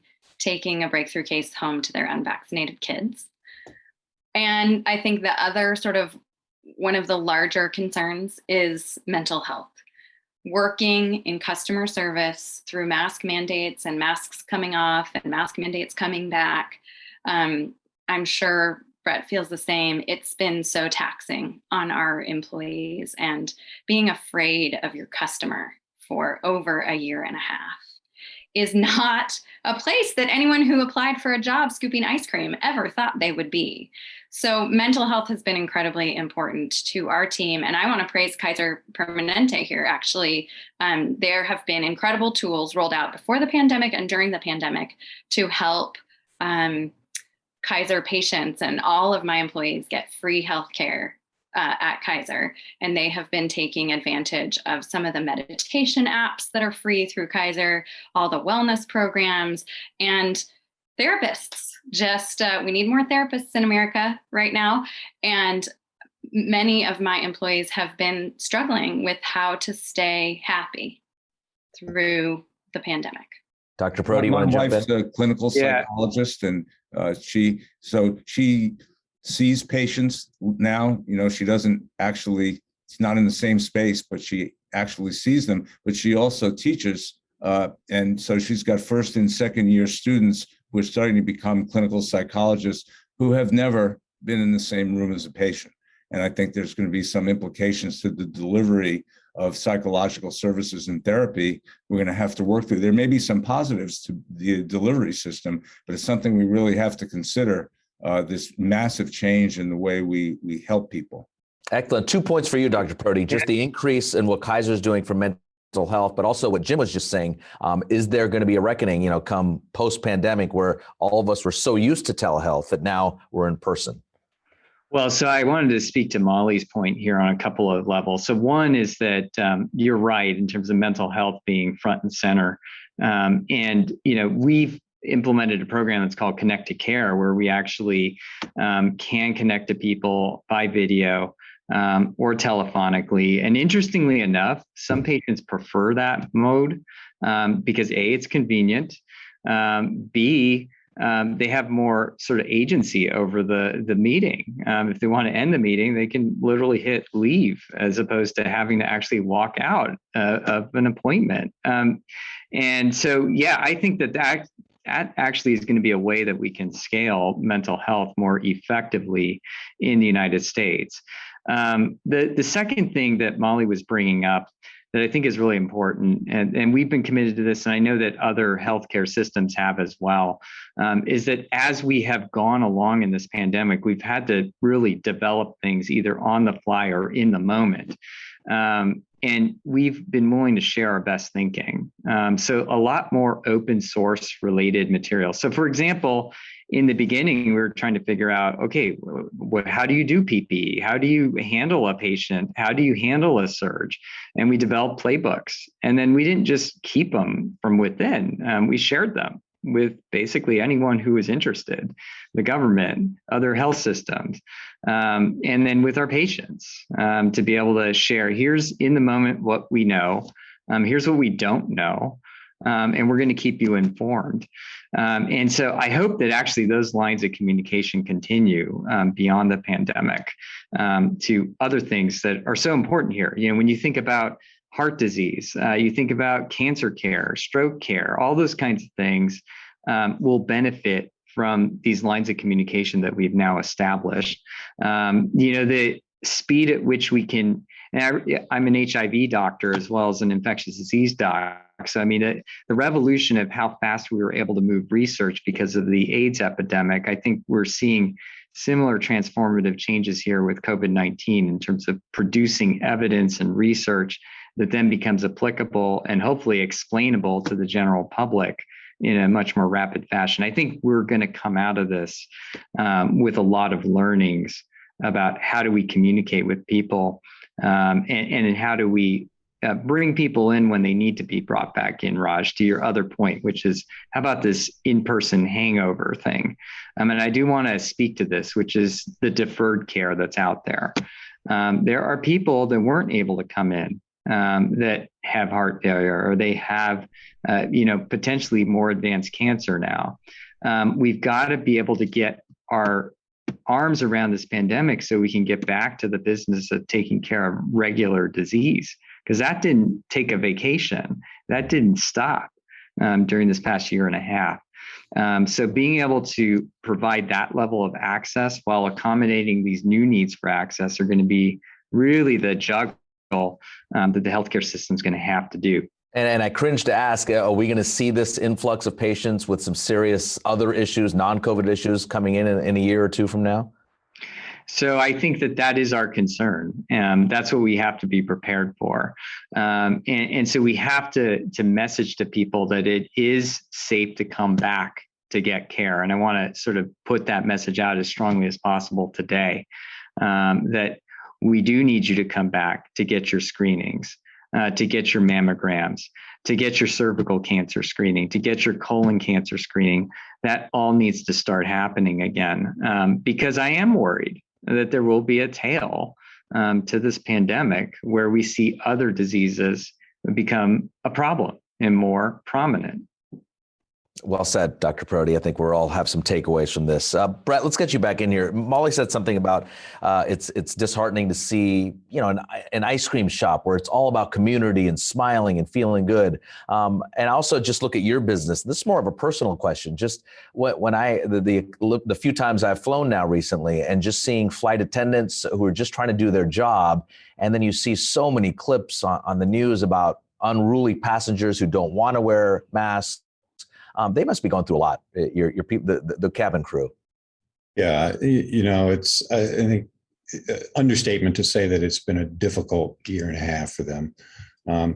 a breakthrough case home to their unvaccinated kids. And I think the other sort of one of the larger concerns is mental health. Working in customer service through mask mandates and masks coming off and mask mandates coming back, I'm sure Brett feels the same. It's been so taxing on our employees, and being afraid of your customer for over a year and a half is not a place that anyone who applied for a job scooping ice cream ever thought they would be. So mental health has been incredibly important to our team. And I want to praise Kaiser Permanente here, actually. There have been incredible tools rolled out before the pandemic and during the pandemic to help Kaiser patients and all of my employees get free healthcare at Kaiser. And they have been taking advantage of some of the meditation apps that are free through Kaiser, all the wellness programs, and therapists. We need more therapists in America right now. And many of my employees have been struggling with how to stay happy through the pandemic. Dr. Parodi, my want to jump wife's in? a clinical psychologist, and she sees patients now. She doesn't actually, it's not in the same space, but she actually sees them, but she also teaches. And so she's got first and second year students who are starting to become clinical psychologists who have never been in the same room as a patient. And I think there's going to be some implications to the delivery of psychological services and therapy we're going to have to work through. There may be some positives to the delivery system, but it's something we really have to consider, this massive change in the way we help people. Excellent. 2 points for you, Dr. Parodi. Just the increase in what Kaiser is doing for mental health, but also what Jim was just saying. Is there going to be a reckoning, come post-pandemic, where all of us were so used to telehealth that now we're in person? Well, so I wanted to speak to Molly's point here on a couple of levels. So one is that you're right in terms of mental health being front and center. And we've implemented a program that's called Connect to Care, where we actually can connect to people by video or telephonically. And interestingly enough, some patients prefer that mode because A, it's convenient, B, they have more sort of agency over the meeting. If they want to end the meeting, they can literally hit leave as opposed to having to actually walk out of an appointment. And so, I think that actually is going to be a way that we can scale mental health more effectively in the United States. The second thing that Molly was bringing up that I think is really important, and we've been committed to this, and I know that other healthcare systems have as well, is that as we have gone along in this pandemic, we've had to really develop things either on the fly or in the moment. and we've been willing to share our best thinking. So a lot more open source related material. So for example, in the beginning, we were trying to figure out, okay, how do you do PPE? How do you handle a patient? How do you handle a surge? And we developed playbooks. And then we didn't just keep them from within. We shared them with basically anyone who was interested, the government, other health systems, and then with our patients to be able to share, here's in the moment what we know, here's what we don't know, and we're going to keep you informed. And so I hope that actually those lines of communication continue beyond the pandemic to other things that are so important here. You know, when you think about heart disease, you think about cancer care, stroke care, all those kinds of things will benefit from these lines of communication that we've now established. The speed at which we can, and I'm an HIV doctor as well as an infectious disease doc. So, I mean, the revolution of how fast we were able to move research because of the AIDS epidemic, I think we're seeing similar transformative changes here with COVID-19 in terms of producing evidence and research that then becomes applicable and hopefully explainable to the general public in a much more rapid fashion. I think we're going to come out of this with a lot of learnings about how do we communicate with people and how do we bring people in when they need to be brought back in, Raj, to your other point, which is how about this in-person hangover thing? And I do want to speak to this, which is the deferred care that's out there. There are people that weren't able to come in that have heart failure or they have, potentially more advanced cancer now. We've got to be able to get our arms around this pandemic so we can get back to the business of taking care of regular disease, because that didn't take a vacation. That didn't stop during this past year and a half. So being able to provide that level of access while accommodating these new needs for access are going to be really the juggle that the healthcare system is going to have to do. And I cringe to ask, are we going to see this influx of patients with some serious other issues, non-COVID issues coming in a year or two from now? So I think that is our concern. That's what we have to be prepared for. And so we have to message to people that it is safe to come back to get care. And I want to sort of put that message out as strongly as possible today, that we do need you to come back to get your screenings, to get your mammograms, to get your cervical cancer screening, to get your colon cancer screening. That all needs to start happening again, because I am worried that there will be a tail to this pandemic where we see other diseases become a problem and more prominent. Well said, Dr. Parodi. I think we'll all have some takeaways from this. Brett, let's get you back in here. Molly said something about it's disheartening to see, an ice cream shop where it's all about community and smiling and feeling good. And also just look at your business. This is more of a personal question. Just when the few times I've flown now recently and just seeing flight attendants who are just trying to do their job. And then you see so many clips on the news about unruly passengers who don't want to wear masks. They must be going through a lot. Your people, the cabin crew. Yeah, it's I think understatement to say that it's been a difficult year and a half for them.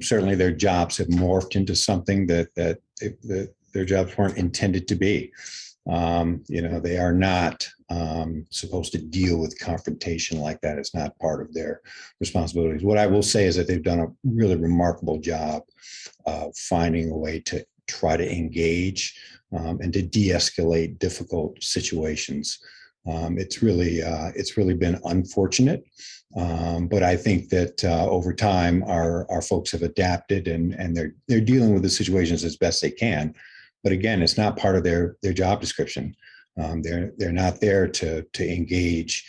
Certainly, their jobs have morphed into something that their jobs weren't intended to be. They are not supposed to deal with confrontation like that. It's not part of their responsibilities. What I will say is that they've done a really remarkable job of finding a way to try to engage and to de-escalate difficult situations. It's really been unfortunate, but I think that over time our folks have adapted and they're dealing with the situations as best they can. But again, it's not part of their job description. They're not there to engage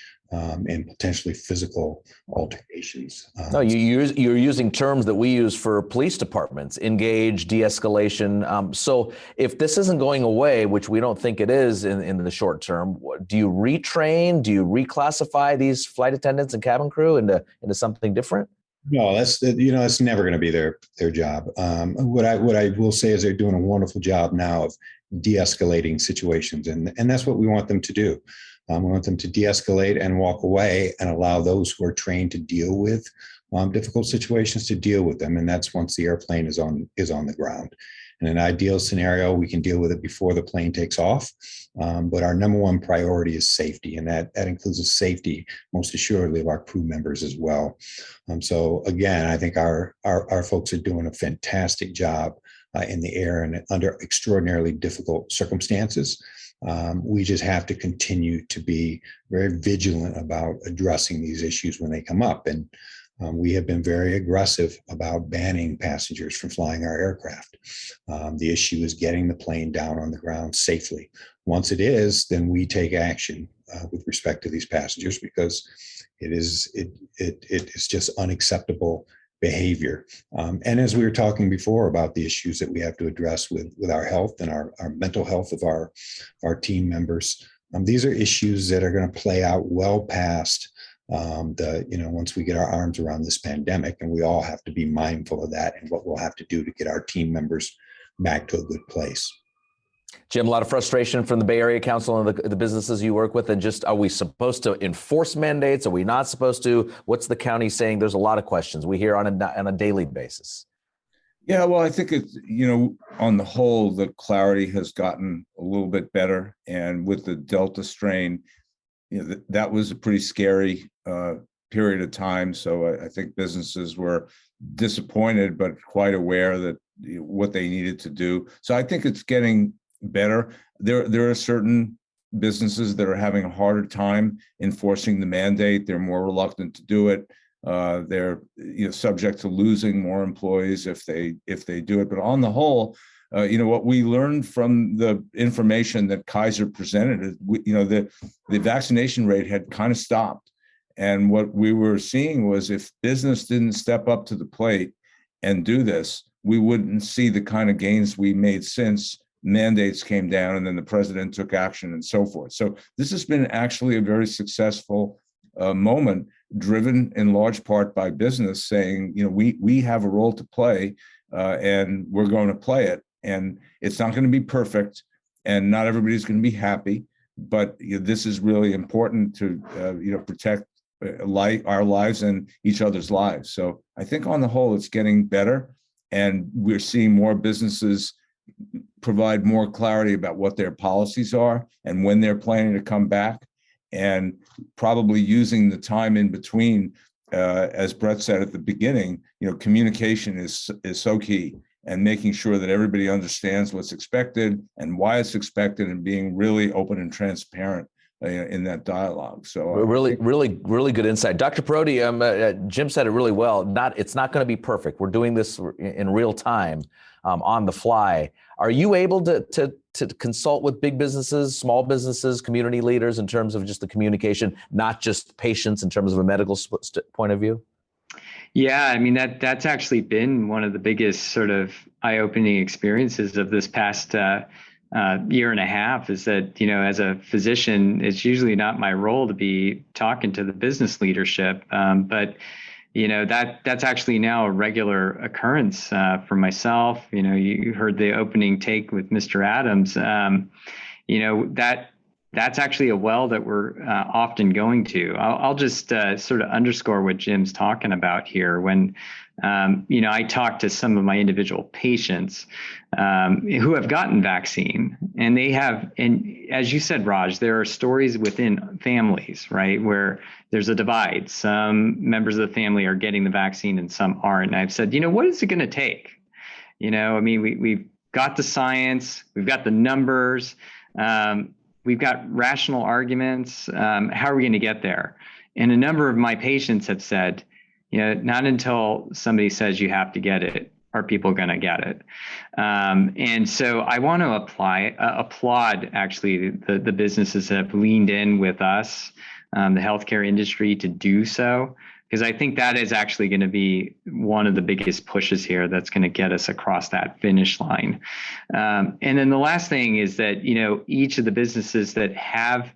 in potentially physical altercations. No, you're using terms that we use for police departments: engage, de-escalation. So if this isn't going away, which we don't think it is in the short term, do you retrain? Do you reclassify these flight attendants and cabin crew into something different? No, that's never going to be their job. What I will say is they're doing a wonderful job now of de-escalating situations, and that's what we want them to do. We want them to de-escalate and walk away and allow those who are trained to deal with difficult situations to deal with them, and that's once the airplane is on the ground. In an ideal scenario, we can deal with it before the plane takes off. But our number one priority is safety, and that includes the safety, most assuredly, of our crew members as well. So again, I think our folks are doing a fantastic job in the air and under extraordinarily difficult circumstances. We just have to continue to be very vigilant about addressing these issues when they come up. And we have been very aggressive about banning passengers from flying our aircraft. The issue is getting the plane down on the ground safely. Once it is, then we take action with respect to these passengers, because it is just unacceptable behavior. And as we were talking before about the issues that we have to address with our health and our mental health of our team members, these are issues that are going to play out well past once we get our arms around this pandemic, and we all have to be mindful of that and what we'll have to do to get our team members back to a good place. Jim, a lot of frustration from the Bay Area Council and the businesses you work with. And just, are we supposed to enforce mandates? Are we not supposed to? What's the county saying? There's a lot of questions we hear on a daily basis. Yeah, well, I think it's, on the whole, the clarity has gotten a little bit better. And with the Delta strain, that was a pretty scary period of time. So I think businesses were disappointed, but quite aware that what they needed to do. So I think it's getting better. There are certain businesses that are having a harder time enforcing the mandate. They're more reluctant to do it. They're subject to losing more employees if they do it. But on the whole, what we learned from the information that Kaiser presented is, the vaccination rate had kind of stopped. And what we were seeing was, if business didn't step up to the plate and do this, we wouldn't see the kind of gains we made since mandates came down and then the president took action and so forth. So this has been actually a very successful moment, driven in large part by business saying, we have a role to play and we're going to play it. And it's not going to be perfect and not everybody's going to be happy, but this is really important to protect our lives and each other's lives. So I think on the whole, it's getting better, and we're seeing more businesses provide more clarity about what their policies are and when they're planning to come back, and probably using the time in between, as Brett said at the beginning, communication is so key, and making sure that everybody understands what's expected and why it's expected, and being really open and transparent in that dialogue. So really good insight. Dr. Parodi, Jim said it really well. It's not going to be perfect. We're doing this in real time, on the fly. Are you able to consult with big businesses, small businesses, community leaders in terms of just the communication, not just patients in terms of a medical point of view? Yeah, I mean, that's actually been one of the biggest sort of eye-opening experiences of this past year and a half, is that, as a physician, it's usually not my role to be talking to the business leadership. But that's actually now a regular occurrence for myself. You heard the opening take with Mr. Adams. That's actually a well that we're often going to. I'll just sort of underscore what Jim's talking about here. When, I talk to some of my individual patients who have gotten vaccine, and they have, and as you said, Raj, there are stories within families, right, where there's a divide. Some members of the family are getting the vaccine and some aren't. And I've said, what is it going to take? We've got the science, we've got the numbers, we've got rational arguments. How are we going to get there? And a number of my patients have said, not until somebody says you have to get it are people going to get it. And so I want to applaud actually the businesses that have leaned in with us, the healthcare industry, to do so, because I think that is actually going to be one of the biggest pushes here that's going to get us across that finish line. And then the last thing is that, each of the businesses that have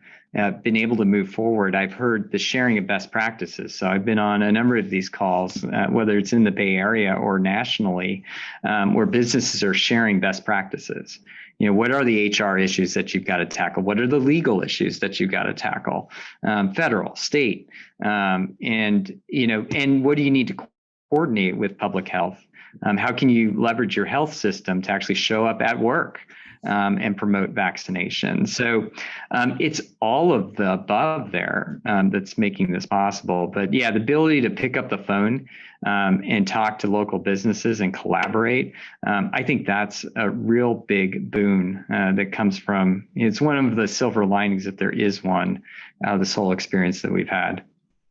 been able to move forward, I've heard the sharing of best practices. So I've been on a number of these calls, whether it's in the Bay Area or nationally, where businesses are sharing best practices. What are the HR issues that you've got to tackle? What are the legal issues that you've got to tackle? Federal, state, and what do you need to coordinate with public health? How can you leverage your health system to actually show up at work and promote vaccination? So it's all of the above there that's making this possible. But yeah, the ability to pick up the phone and talk to local businesses and collaborate, I think that's a real big boon that comes from, it's one of the silver linings, if there is one, this whole experience that we've had.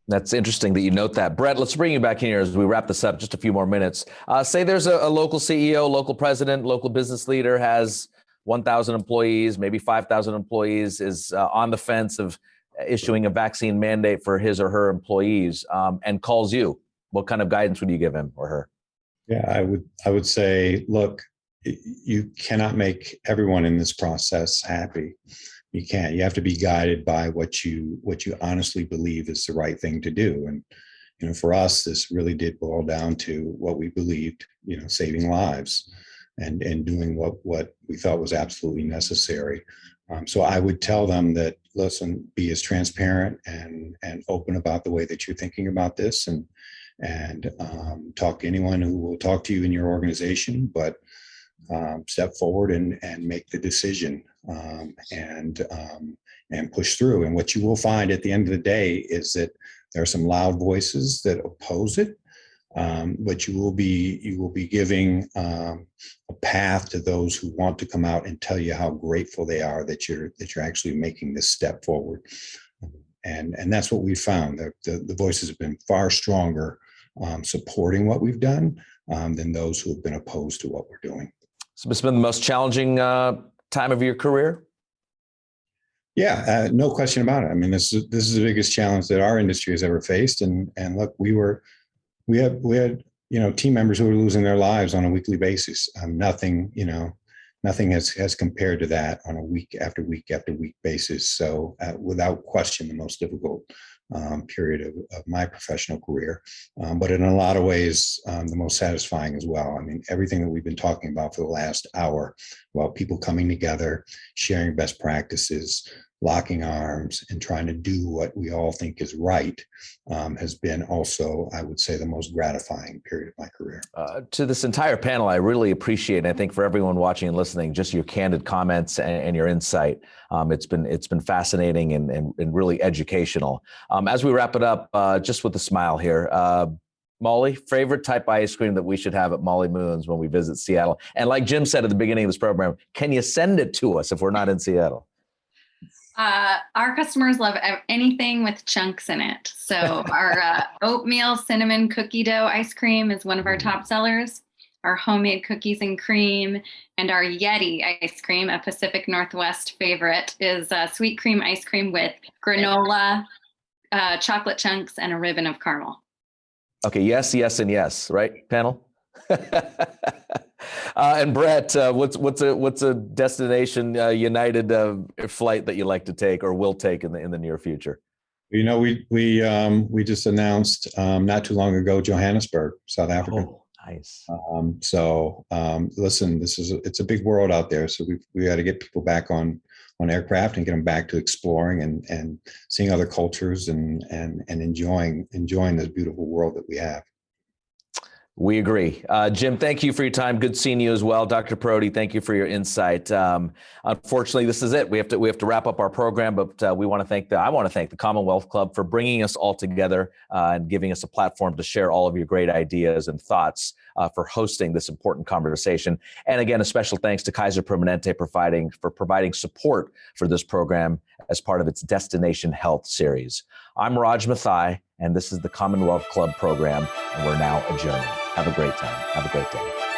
That's interesting that you note that. Brett, let's bring you back in here as we wrap this up, just a few more minutes. Say there's a local CEO, local president, local business leader has 1,000 employees, maybe 5,000 employees, is on the fence of issuing a vaccine mandate for his or her employees, and calls you. What kind of guidance would you give him or her? Yeah, I would say, look, you cannot make everyone in this process happy. You can't. You have to be guided by what you honestly believe is the right thing to do. And for us, this really did boil down to what we believed, saving lives and doing what we thought was absolutely necessary. So I would tell them that, listen, be as transparent and open about the way that you're thinking about this, and talk to anyone who will talk to you in your organization, but step forward and make the decision and push through. And what you will find at the end of the day is that there are some loud voices that oppose it, but you will be giving a path to those who want to come out and tell you how grateful they are that you're actually making this step forward. And that's what we found. The voices have been far stronger supporting what we've done than those who have been opposed to what we're doing. So it's been the most challenging time of your career? Yeah, no question about it. I mean, this is the biggest challenge that our industry has ever faced. And look, we had team members who were losing their lives on a weekly basis. Nothing has compared to that on a week after week after week basis. So without question, the most difficult period of my professional career, but in a lot of ways, the most satisfying as well. I mean, everything that we've been talking about for the last hour, about people coming together, sharing best practices, locking arms, and trying to do what we all think is right, has been also, I would say, the most gratifying period of my career. To this entire panel, I really appreciate, and I think for everyone watching and listening, just your candid comments and your insight. It's been fascinating and really educational. As we wrap it up, just with a smile here, Molly, favorite type of ice cream that we should have at Molly Moon's when we visit Seattle? And like Jim said at the beginning of this program, can you send it to us if we're not in Seattle? Our customers love anything with chunks in it. So our oatmeal cinnamon cookie dough ice cream is one of our top sellers. Our homemade cookies and cream, and our Yeti ice cream, a Pacific Northwest favorite, is sweet cream ice cream with granola, chocolate chunks, and a ribbon of caramel. Okay, yes, yes, and yes, right, panel? And Brett, what's a destination United flight that you like to take or will take in the near future? We just announced not too long ago Johannesburg, South Africa. Oh, nice. Listen, it's a big world out there, so we got to get people back on aircraft and get them back to exploring and seeing other cultures and enjoying this beautiful world that we have. We agree. Jim, thank you for your time. Good seeing you as well. Dr. Parodi, thank you for your insight. Unfortunately, this is it. We have to wrap up our program, but I want to thank the Commonwealth Club for bringing us all together and giving us a platform to share all of your great ideas and thoughts, for hosting this important conversation. And again, a special thanks to Kaiser Permanente for providing support for this program as part of its Destination Health series. I'm Raj Mathai, and this is the Commonwealth Club program, and we're now adjourning. Have a great time. Have a great day.